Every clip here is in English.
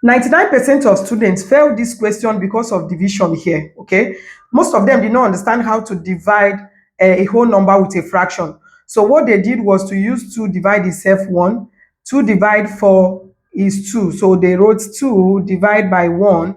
99% of students fail this question because of division here, okay? Most of them did not understand how to divide a whole number with a fraction. So what they did was to use 2 divide itself 1, 2 divide 4 is 2. So they wrote 2 divide by 1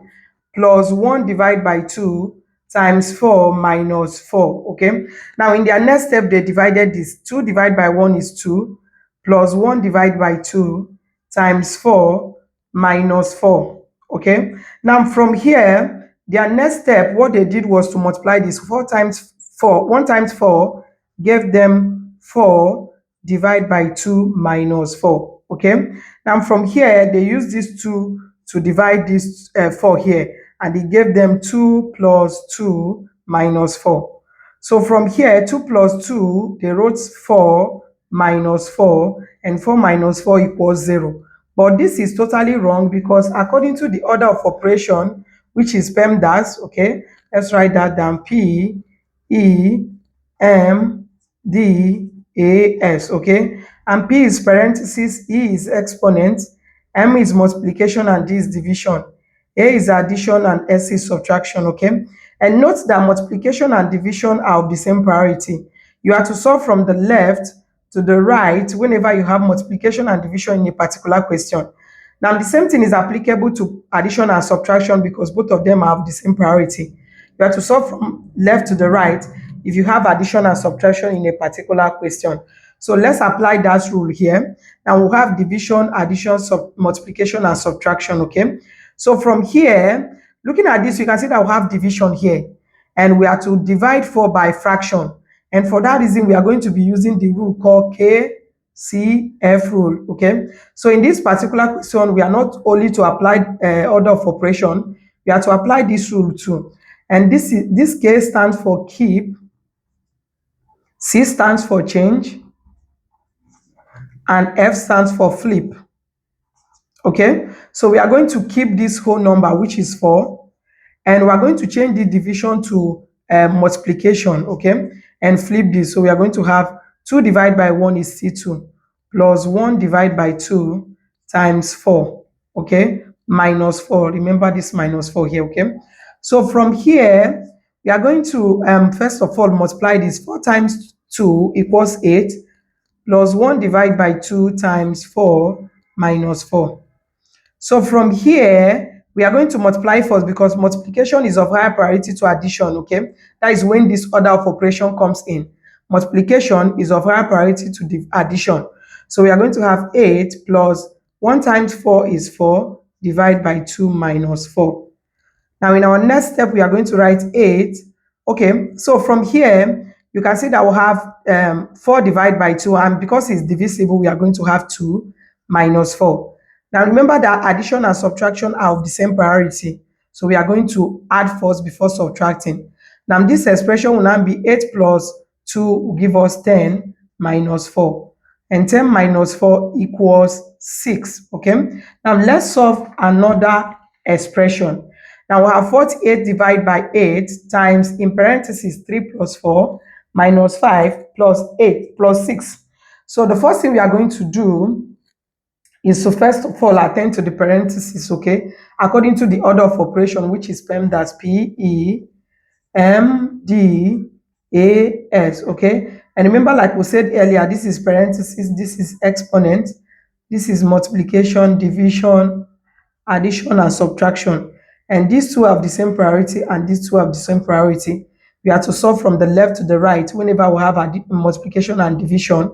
plus 1 divide by 2 times 4 minus 4, okay? Now in their next step, they divided this. 2 divided by 1 is 2 plus 1 divided by 2 times 4 minus 4, okay? Now from here, their next step, what they did was to multiply this. 4 times 4, 1 times 4 gave them 4 divided by 2 minus 4, okay? Now from here, they use this 2 to divide this 4 here, and it gave them 2 plus 2 minus 4. So from here, 2 plus 2, they wrote 4 minus 4, and 4 minus 4 equals 0. But this is totally wrong, because according to the order of operation, which is PEMDAS, okay, let's write that down, P, E, M, D, A, S, okay? And P is parentheses, E is exponent, M is multiplication, and D is division. A is addition and S is subtraction, okay? And note that multiplication and division are of the same priority. You have to solve from the left to the right whenever you have multiplication and division in a particular question. Now, the same thing is applicable to addition and subtraction, because both of them have the same priority. You have to solve from left to the right if you have addition and subtraction in a particular question. So let's apply that rule here. Now we'll have division, addition, multiplication, and subtraction, okay? So from here, looking at this, you can see that we have division here, and we are to divide 4 by fraction. And for that reason, we are going to be using the rule called KCF rule, okay? So in this particular question, we are not only to apply order of operation, we are to apply this rule too. And this K stands for keep, C stands for change, and F stands for flip. Okay, so we are going to keep this whole number, which is 4, and we are going to change the division to multiplication, okay, and flip this. So we are going to have 2 divided by 1 is C2 plus 1 divided by 2 times 4, okay, minus 4. Remember this minus 4 here, okay? So from here, we are going to first of all multiply this. 4 times 2 equals 8 plus 1 divided by 2 times 4 minus 4. So from here, we are going to multiply first, because multiplication is of higher priority to addition, okay? That is when this order of operation comes in. Multiplication is of higher priority to the addition. So we are going to have 8 plus 1 times 4 is 4, divided by 2 minus 4. Now in our next step, we are going to write 8. Okay, so from here, you can see that we'll have 4 divided by 2, and because it's divisible, we are going to have 2 minus 4. Now remember that addition and subtraction are of the same priority, so we are going to add first before subtracting. Now this expression will now be 8 plus 2 will give us 10 minus 4, and 10 minus 4 equals 6, okay? Now let's solve another expression. Now we have 48 divided by 8 times, in parentheses, 3 plus 4 minus 5 plus 8 plus 6. So the first thing we are going to do is to first of all attend to the parentheses, okay, according to the order of operation, which is PEMDAS, P-E-M-D-A-S, okay? And remember, like we said earlier, this is parentheses, this is exponent, this is multiplication, division, addition, and subtraction. And these two have the same priority, and these two have the same priority. We have to solve from the left to the right whenever we have multiplication and division,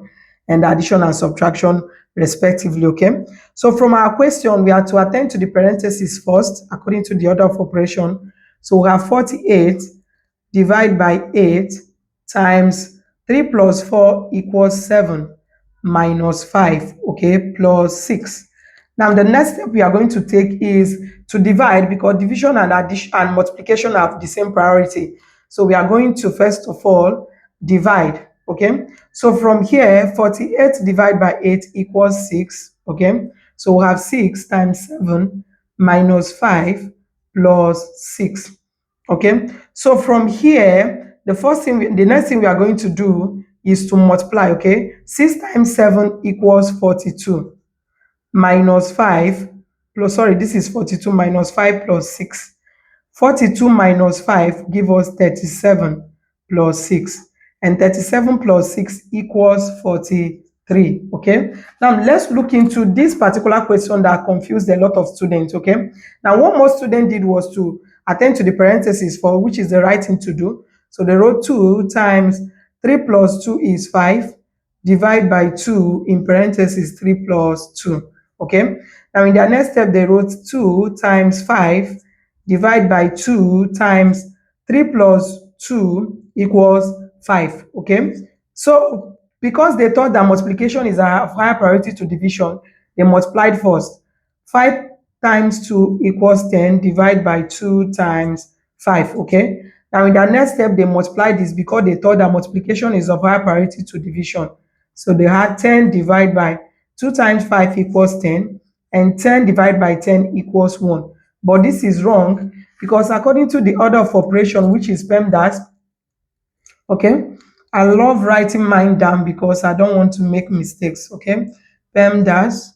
and addition and subtraction respectively, okay? So from our question, we have to attend to the parentheses first, according to the order of operation. So we have 48 divided by 8 times 3 plus 4 equals 7 minus 5, okay, plus 6. Now the next step we are going to take is to divide, because division and addition and multiplication have the same priority. So we are going to first of all divide, okay? So from here, 48 divided by 8 equals 6, okay? So we have 6 times 7 minus 5 plus 6, okay? So from here, the next thing we are going to do is to multiply, okay? 6 times 7 equals 42 minus 5 plus, sorry, this is 42 minus 5 plus 6. 42 minus 5 give us 37 plus 6. And 37 plus 6 equals 43. Okay. Now let's look into this particular question that confused a lot of students. Okay. Now what most students did was to attend to the parentheses for which is the right thing to do. So they wrote 2 times 3 plus 2 is 5. Divide by 2 in parentheses 3 plus 2. Okay. Now in their next step, they wrote 2 times 5 divide by 2 times 3 plus 2 equals 5. Okay. So because they thought that multiplication is of higher priority to division, they multiplied first. 5 times 2 equals 10. Divide by 2 times 5. Okay. Now in their next step, they multiplied this because they thought that multiplication is of higher priority to division. So they had 10 divided by 2 times 5 equals 10, and 10 divided by 10 equals 1. But this is wrong because according to the order of operation, which is PEMDAS, okay, I love writing mine down because I don't want to make mistakes, okay? PEMDAS.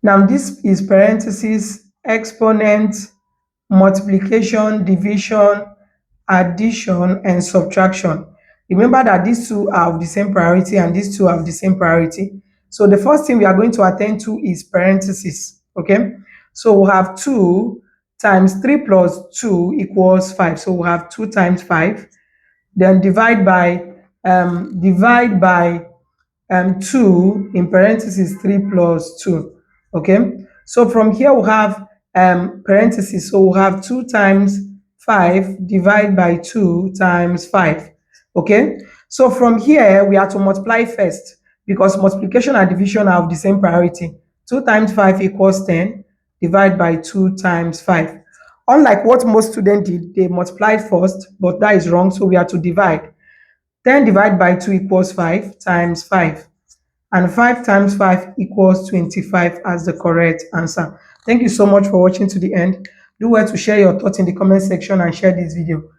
Now this is parentheses, exponent, multiplication, division, addition, and subtraction. Remember that these two are of the same priority and these two are of the same priority. So the first thing we are going to attend to is parentheses, okay? So we have 2 times 3 plus 2 equals 5. So we have 2 times 5. Then divide by 2 in parentheses 3 plus 2. Okay. So from here we have parentheses. So we have 2 times 5 divided by 2 times 5. Okay. So from here we have to multiply first because multiplication and division are of the same priority. 2 times 5 equals 10 divided by 2 times 5. Unlike what most students did, they multiplied first, but that is wrong. So we have to divide. 10 divided by 2 equals 5 times 5. And 5 times 5 equals 25 as the correct answer. Thank you so much for watching to the end. Do well to share your thoughts in the comment section and share this video.